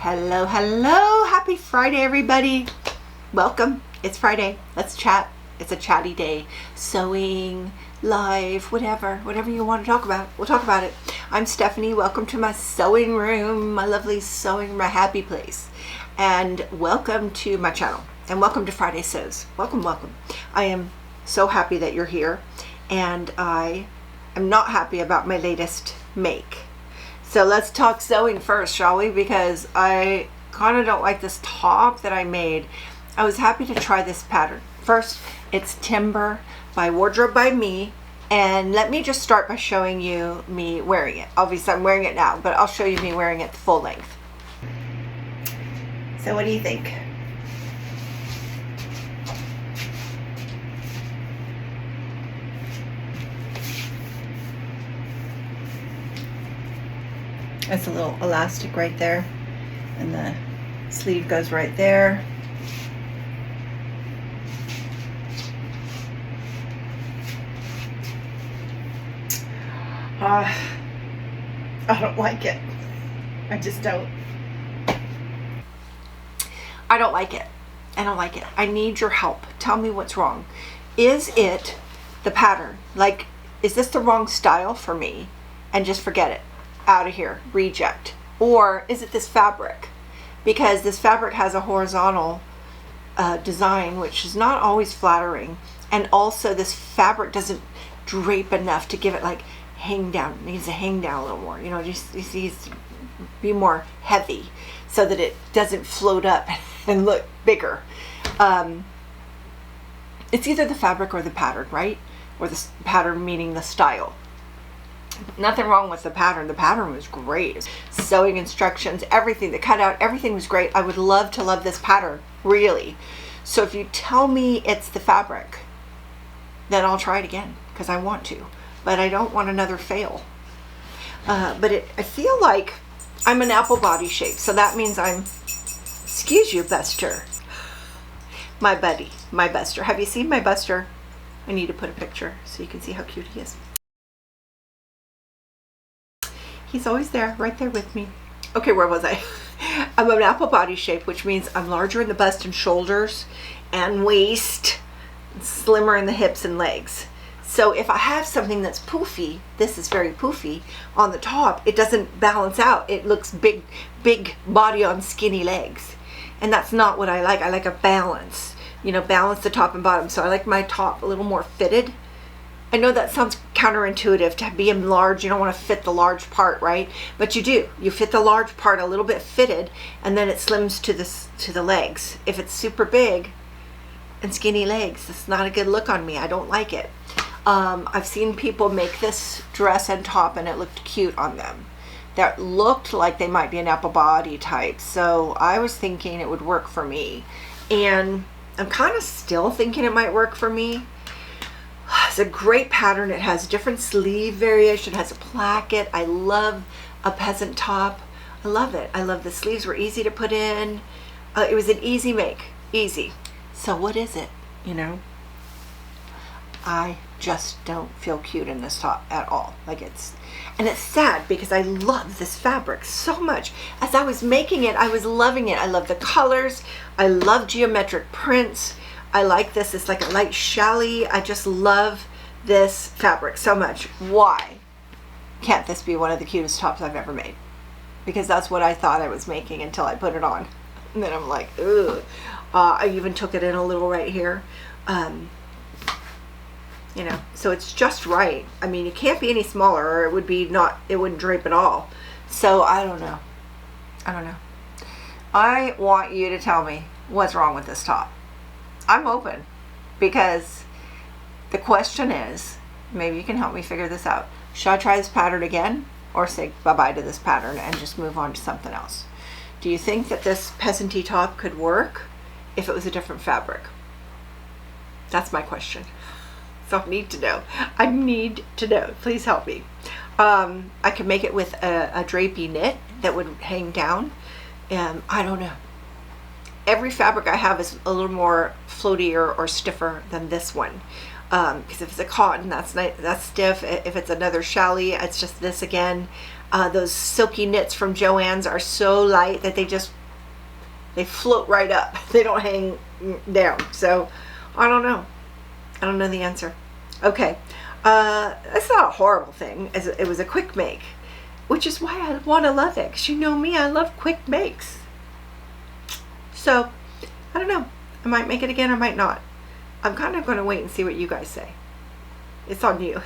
Hello, hello. Happy Friday, everybody. Welcome. It's Friday. Let's chat. It's a chatty day. Sewing, life, whatever you want to talk about. We'll talk about it. I'm Stephanie. Welcome to my sewing room, my lovely sewing, my happy place. And welcome to my channel. And welcome to Fridaysews. Welcome, welcome. I am so happy that you're here. And I am not happy about my latest make. So let's talk sewing first, shall we? Because I kind of don't like this top that I made. I was happy to try this pattern. First, it's Timber by Wardrobe by Me. And let me just start by showing you me wearing it. Obviously, I'm wearing it now, but I'll show you me wearing it full length. So what do you think? That's a little elastic right there, and the sleeve goes right there. I don't like it. I just don't. I don't like it. I don't like it. I need your help. Tell me what's wrong. Is it the pattern? Like, is this the wrong style for me? And just forget it. Out of here, reject. Or is it this fabric? Because this fabric has a horizontal design, which is not always flattering, and also this fabric doesn't drape enough to give it like hang down. It needs to hang down a little more, you know, just it needs to be more heavy so that it doesn't float up and look bigger. It's either the fabric or the pattern, right? Or the pattern meaning the style. Nothing wrong with the pattern. The pattern was great. Sewing instructions, everything, the cutout, everything was great. I would love to love this pattern, really. So if you tell me it's the fabric, then I'll try it again because I want to, but I don't want another fail. But I feel like I'm an apple body shape, so that means I'm, excuse you, Buster, my buddy, my Buster. Have you seen my Buster? I need to put a picture so you can see how cute he is. He's always there, right there with me. Okay, where was I? I'm an apple body shape, which means I'm larger in the bust and shoulders and waist, slimmer in the hips and legs. So if I have something that's poofy, this is very poofy, on the top, it doesn't balance out. It looks big, big body on skinny legs. And that's not what I like. I like a balance, you know, balance the top and bottom. So I like my top a little more fitted. I know that sounds counterintuitive to be large. You don't want to fit the large part, right? But you do. You fit the large part a little bit fitted, and then it slims to the legs. If it's super big and skinny legs, it's not a good look on me. I don't like it. I've seen people make this dress and top, and it looked cute on them. That looked like they might be an apple body type. So I was thinking it would work for me, and I'm kind of still thinking it might work for me. It's a great pattern. It has different sleeve variation. It has a placket. I love a peasant top. I love it. I love the sleeves were easy to put in. It was an easy make. Easy. So what is it? You know? I just don't feel cute in this top at all. And it's sad because I love this fabric so much. As I was making it, I was loving it. I love the colors. I love geometric prints. I like this. It's like a light challis. I just love this fabric so much. Why can't this be one of the cutest tops I've ever made? Because that's what I thought I was making until I put it on. And then I'm like, ugh. I even took it in a little right here. You know, so it's just right. I mean, it can't be any smaller or it would be not, it wouldn't drape at all. So I don't know. I don't know. I want you to tell me what's wrong with this top. I'm open, because the question is, maybe you can help me figure this out. Should I try this pattern again, or say bye-bye to this pattern and just move on to something else? Do you think that this peasanty top could work if it was a different fabric? That's my question. So I need to know. I need to know. Please help me. I could make it with a drapey knit that would hang down. I don't know. Every fabric I have is a little more floatier or stiffer than this one. Because if it's a cotton, that's nice, that's stiff. If it's another challis, it's just this again. Those silky knits from Joann's are so light that they float right up. They don't hang down. So I don't know. I don't know the answer. Okay. That's not a horrible thing. It was a quick make, which is why I want to love it. Because you know me, I love quick makes. So I don't know. I might make it again, I might not. I'm kind of going to wait and see what you guys say. It's on you.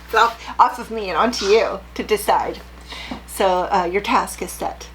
It's off of me and onto you to decide. So your task is set.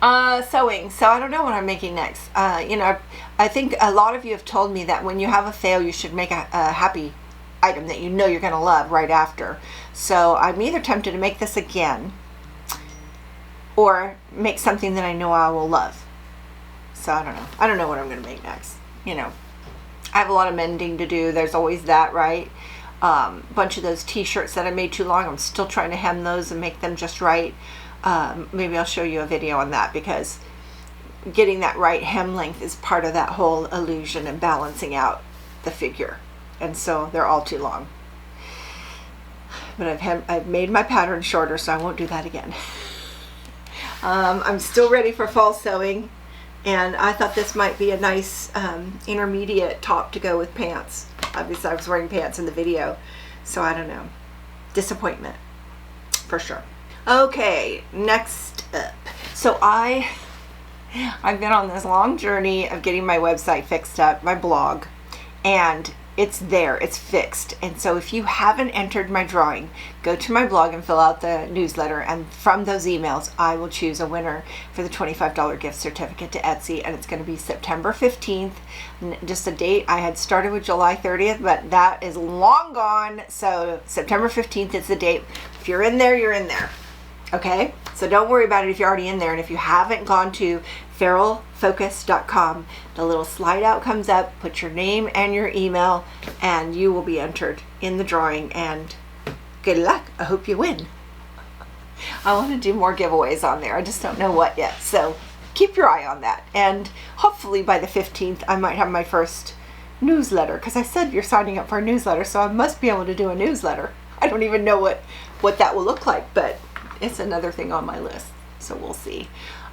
Sewing. So I don't know what I'm making next. You know, I think a lot of you have told me that when you have a fail, you should make a happy item that you know you're going to love right after. So I'm either tempted to make this again or make something that I know I will love. So I don't know. I don't know what I'm going to make next. You know, I have a lot of mending to do. There's always that, right? Bunch of those t-shirts that I made too long. I'm still trying to hem those and make them just right. Maybe I'll show you a video on that, because getting that right hem length is part of that whole illusion and balancing out the figure. And so they're all too long. But I've made my pattern shorter, so I won't do that again. I'm still ready for fall sewing, and I thought this might be a nice intermediate top to go with pants. Obviously I was wearing pants in the video, so I don't know. Disappointment for sure. Okay, next up. So I've been on this long journey of getting my website fixed up, my blog, and it's there, it's fixed. And so if you haven't entered my drawing, go to my blog and fill out the newsletter, and from those emails I will choose a winner for the $25 gift certificate to Etsy, and it's going to be September 15th. Just a date. I had started with July 30th, but that is long gone, so September 15th is the date. If you're in there, you're in there. Okay, so don't worry about it if you're already in there. And if you haven't gone to farrellfocus.com, the little slide out comes up, put your name and your email, and you will be entered in the drawing. And good luck. I hope you win. I want to do more giveaways on there. I just don't know what yet. So keep your eye on that. And hopefully by the 15th, I might have my first newsletter, because I said you're signing up for a newsletter, so I must be able to do a newsletter. I don't even know what that will look like, but it's another thing on my list, so we'll see.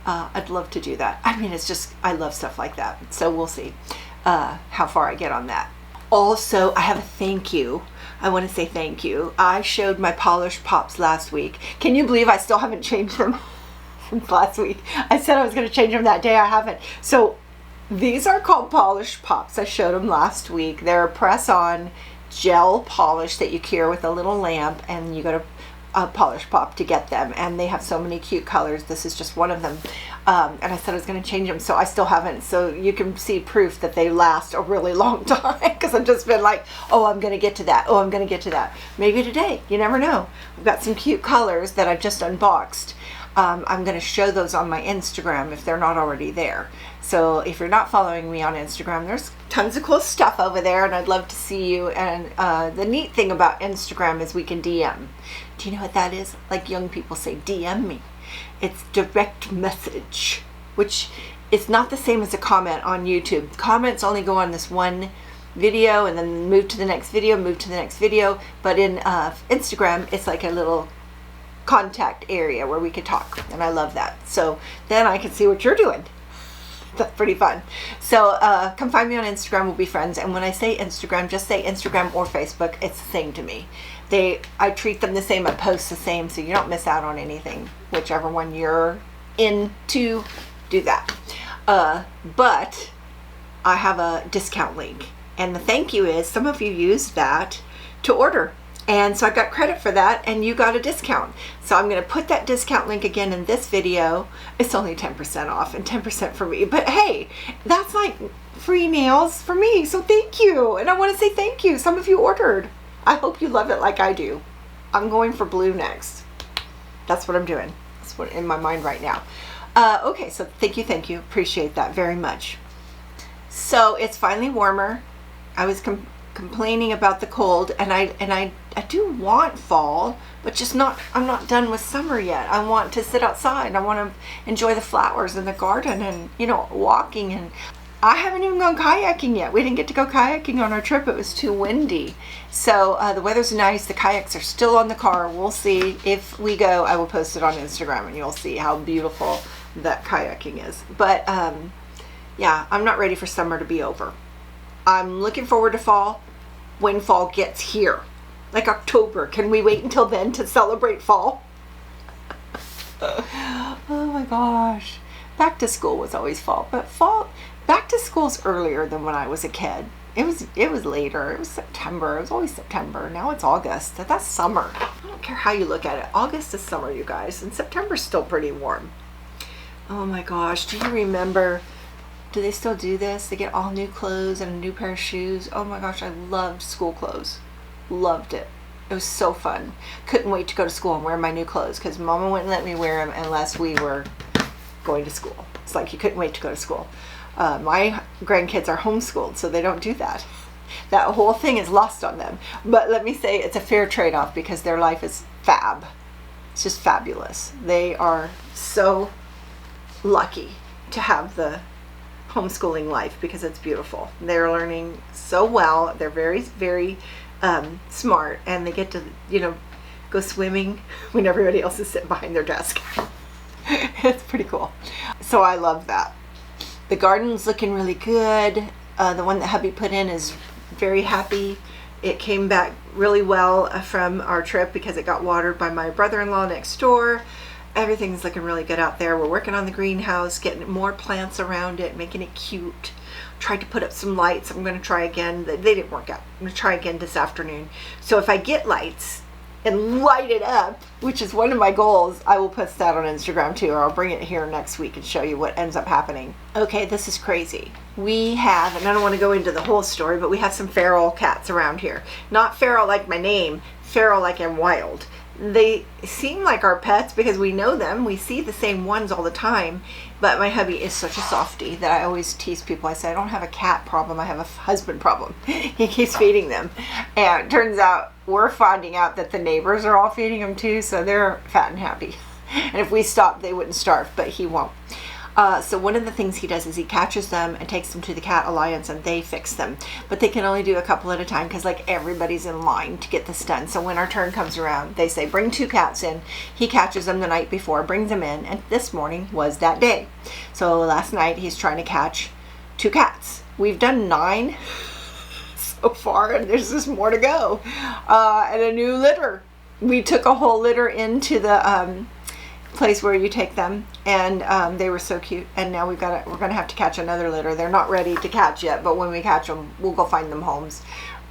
I'd love to do that. I mean, it's just, I love stuff like that, so we'll see how far I get on that. Also, I have a thank you. I want to say thank you. I showed my polished pops last week. Can you believe I still haven't changed them since last week? I said I was going to change them that day. I haven't. So these are called polished pops. I showed them last week. They're a press-on gel polish that you cure with a little lamp, and you go to a polish pop to get them, and they have so many cute colors. This is just one of them, and I said I was going to change them, so I still haven't. So you can see proof that they last a really long time, because I've just been like, oh, I'm going to get to that, oh, I'm going to get to that. Maybe today, you never know. I've got some cute colors that I've just unboxed. I'm going to show those on my Instagram if they're not already there. So if you're not following me on Instagram, there's tons of cool stuff over there, and I'd love to see you. And the neat thing about Instagram is we can DM. Do you know what that is? Like young people say, DM me. It's direct message, which is not the same as a comment on YouTube. Comments only go on this one video and then move to the next video, move to the next video. But in Instagram, it's like a little contact area where we could talk, and I love that. So then I can see what you're doing. That's pretty fun. So come find me on Instagram. We'll be friends. And when I say Instagram, just say Instagram or Facebook. It's the same to me. I treat them the same. I post the same, so you don't miss out on anything. Whichever one you're into, do that. But I have a discount link, and the thank you is some of you used that to order. And so I got credit for that, and you got a discount. So I'm going to put that discount link again in this video. It's only 10% off and 10% for me. But hey, that's like free nails for me. So thank you. And I want to say thank you. Some of you ordered. I hope you love it like I do. I'm going for blue next. That's what I'm doing. That's what in my mind right now. Okay, so thank you. Appreciate that very much. So it's finally warmer. I was complaining about the cold, and I do want fall, but just not, I'm not done with summer yet. I want to sit outside. I want to enjoy the flowers in the garden, and you know, walking, and I haven't even gone kayaking yet. We didn't get to go kayaking on our trip. It was too windy. So the weather's nice. The kayaks are still on the car. We'll see if we go. I will post it on Instagram and you'll see how beautiful that kayaking is. But yeah, I'm not ready for summer to be over. I'm looking forward to fall when fall gets here. Like October. Can we wait until then to celebrate fall? Oh my gosh. Back to school was always fall. But back to school's earlier than when I was a kid. It was later. It was September. It was always September. Now it's August. That's summer. I don't care how you look at it. August is summer, you guys. And September's still pretty warm. Oh my gosh. Do you remember... Do they still do this? They get all new clothes and a new pair of shoes. Oh my gosh, I loved school clothes. Loved it. It was so fun. Couldn't wait to go to school and wear my new clothes because Mama wouldn't let me wear them unless we were going to school. It's like you couldn't wait to go to school. My grandkids are homeschooled, so they don't do that. That whole thing is lost on them. But let me say it's a fair trade-off because their life is fab. It's just fabulous. They are so lucky to have the homeschooling life because it's beautiful. They're learning so well. They're very, very smart, and they get to, go swimming when everybody else is sitting behind their desk. It's pretty cool. So I love that. The garden's looking really good. The one that hubby put in is very happy. It came back really well from our trip because it got watered by my brother-in-law next door. Everything's looking really good out there. We're working on the greenhouse, getting more plants around it, making it cute. Tried to put up some lights. I'm going to try again. They didn't work out. I'm going to try again this afternoon. So if I get lights and light it up, which is one of my goals, I will post that on Instagram too, or I'll bring it here next week and show you what ends up happening. Okay, this is crazy. We have, and I don't want to go into the whole story, but we have some feral cats around here. Not feral like my name, feral like I'm wild. They seem like our pets because we know them. We see the same ones all the time. But my hubby is such a softie that I always tease people. I say, I don't have a cat problem. I have a husband problem. He keeps feeding them. And it turns out we're finding out that the neighbors are all feeding them too. So they're fat and happy. And if we stopped, they wouldn't starve. But he won't. So one of the things he does is he catches them and takes them to the Cat Alliance and they fix them. But they can only do a couple at a time because like everybody's in line to get this done. So when our turn comes around, they say, bring 2 cats in. He catches them the night before, brings them in, and this morning was that day. So last night he's trying to catch 2 cats. We've done 9 so far and there's just more to go. And a new litter. We took a whole litter into the place where you take them, and they were so cute, and now we're gonna have to catch another litter. They're not ready to catch yet, but when we catch them we'll go find them homes.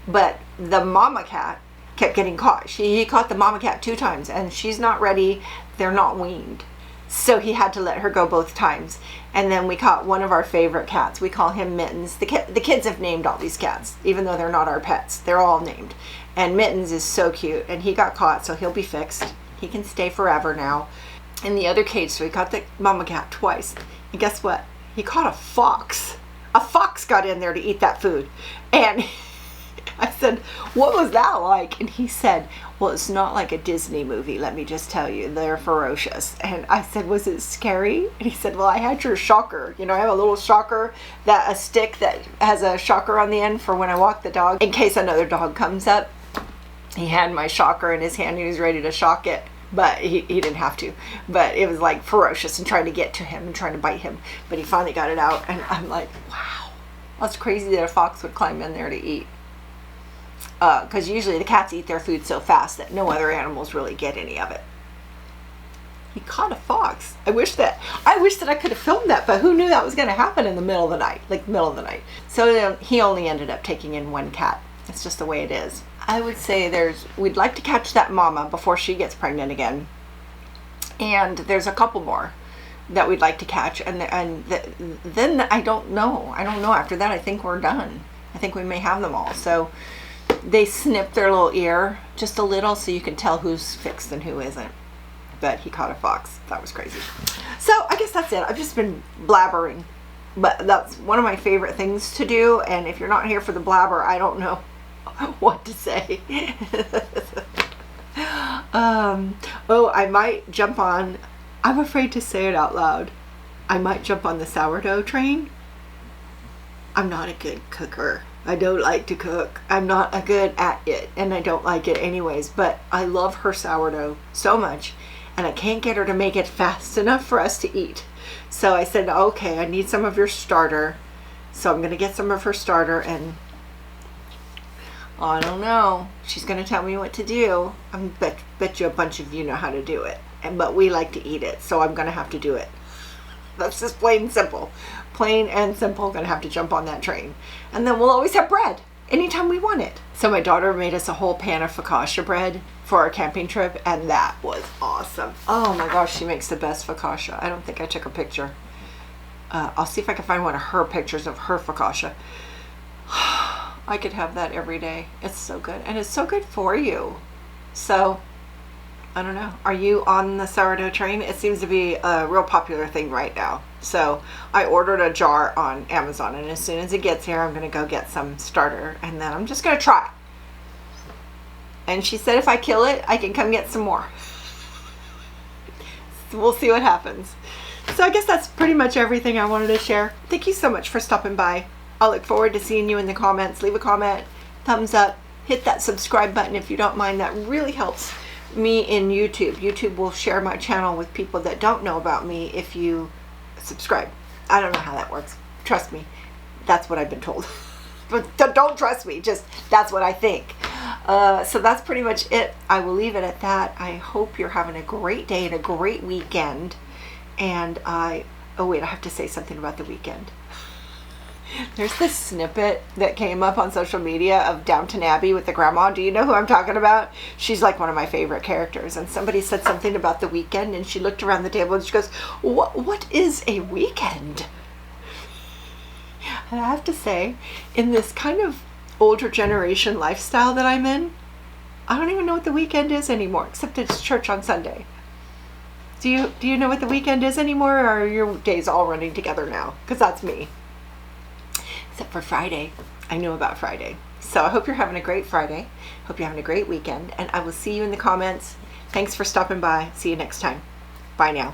But the mama cat kept getting caught. He caught the mama cat 2 times and she's not ready. They're not weaned, so he had to let her go both times. And then we caught one of our favorite cats. We call him Mittens. The kids have named all these cats even though they're not our pets. They're all named, and Mittens is so cute, and he got caught, so he'll be fixed. He can stay forever now in the other cage. So he caught the mama cat twice, and guess what? He caught a fox. A fox got in there to eat that food, and I said, what was that like? And he said, well, it's not like a Disney movie, let me just tell you, they're ferocious. And I said, was it scary? And he said, well, I had your shocker. I have a little shocker, a stick that has a shocker on the end for when I walk the dog in case another dog comes up. He had my shocker in his hand. He was ready to shock it. But he didn't have to. But it was like ferocious and trying to get to him and trying to bite him. But he finally got it out. And I'm like, wow. That's crazy that a fox would climb in there to eat. Because usually the cats eat their food so fast that no other animals really get any of it. He caught a fox. I wish that I could have filmed that. But who knew that was going to happen in the middle of the night. Like middle of the night. So he only ended up taking in 1 cat. It's just the way it is. I would say we'd like to catch that mama before she gets pregnant again. And there's a couple more that we'd like to catch. And then I don't know. After that, I think we're done. I think we may have them all. So they snip their little ear just a little so you can tell who's fixed and who isn't. But he caught a fox. That was crazy. So I guess that's it. I've just been blabbering. But that's one of my favorite things to do. And if you're not here for the blabber, I don't know what to say. I might jump on, I'm afraid to say it out loud, I might jump on the sourdough train. I'm not a good cooker. I don't like to cook. I'm not a good at it, and I don't like it anyways, but I love her sourdough so much, and I can't get her to make it fast enough for us to eat. So I said, okay, I need some of your starter. So I'm going to get some of her starter, and I don't know. She's going to tell me what to do. I bet you a bunch of you know how to do it, but we like to eat it, so I'm going to have to do it. That's just plain and simple. Plain and simple. Gonna have to jump on that train. And then we'll always have bread anytime we want it. So my daughter made us a whole pan of focaccia bread for our camping trip, and that was awesome. Oh my gosh, she makes the best focaccia. I don't think I took a picture. I'll see if I can find one of her pictures of her focaccia. I could have that every day. It's so good, and it's so good for you. So I don't know. Are you on the sourdough train? It seems to be a real popular thing right now. So I ordered a jar on Amazon, and as soon as it gets here, I'm going to go get some starter, and then I'm just going to try. And she said if I kill it, I can come get some more. So we'll see what happens. So I guess that's pretty much everything I wanted to share. Thank you so much for stopping by. I'll look forward to seeing you in the comments. Leave a comment, thumbs up, hit that subscribe button if you don't mind. That really helps me in YouTube. YouTube will share my channel with people that don't know about me if you subscribe. I don't know how that works. Trust me. That's what I've been told. But don't trust me. Just that's what I think. So that's pretty much it. I will leave it at that. I hope you're having a great day and a great weekend. And oh wait, I have to say something about the weekend. There's this snippet that came up on social media of Downton Abbey with the grandma. Do you know who I'm talking about? She's like one of my favorite characters. And somebody said something about the weekend, and she looked around the table and she goes, what is a weekend? And I have to say, in this kind of older generation lifestyle that I'm in, I don't even know what the weekend is anymore, except it's church on Sunday. Do you know what the weekend is anymore, or are your days all running together now? Because that's me. Except for Friday. I know about Friday. So I hope you're having a great Friday. Hope you're having a great weekend. And I will see you in the comments. Thanks for stopping by. See you next time. Bye now.